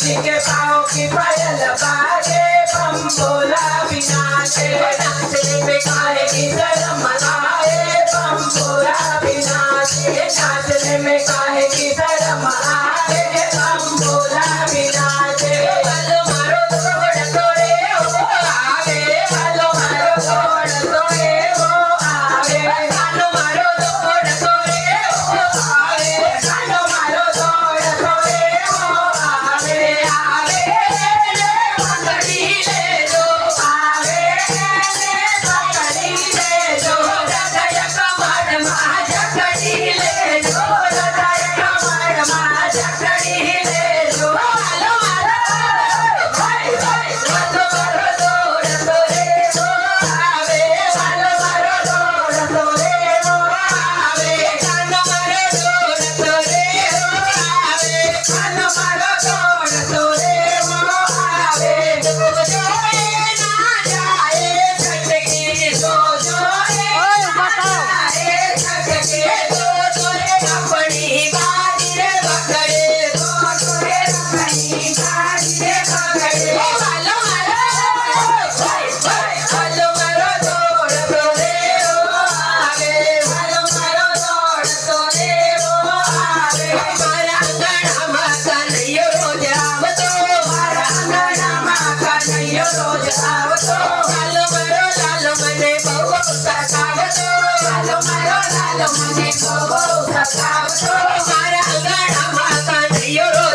जी के पाँव की पायल बाजे बम बोला विनाशे नाचने में काहे की शर्म आए बम बोला विनाशे नाचने में काहे की शर्म आए बम बोला विनाशे बालो मारो तोड़ तोड़े वो आवे बालो मारो तोड़ तोड़े वो आवे बालो मारो तोड़ तोड़े वो आवे बालो मारो तोड़ तोड़े वो आवे आवे पकड़ी ले लो आवे पकड़ी ले लो हृदय कमर मा जकड़ी ले लो हृदय कमर मा जकड़ी ले लो बालो मारो भाई भाई बालो मारो तोड़ तोड़े वो आवे बालो मारो तोड़ तोड़े वो आवे बालो मारो तोड़ तोड़े वो आवे बालो मारो तोड़ तोड़े वो आवे जो जोए ना जाए छटके जो जोए ना जाए छटके जो जोए अपनी बारी रे पकड़े जो जोए अपनी बारी रे पकड़े बालो मारो भाई भाई बालो मारो तोड़ तोड़े वो आवे बालो मारो तोड़ तोड़े वो आवे मारा अंगणाમાં કનૈયો રોજ આવતો મારા અંગણામાં કનૈયો રોજ આવતો લાલો મારો લાલો મને બહુ સતાવતો લાલો મારો લાલો મને બહુ સતાવતો મારા અંગણામાં કનૈયો રોજ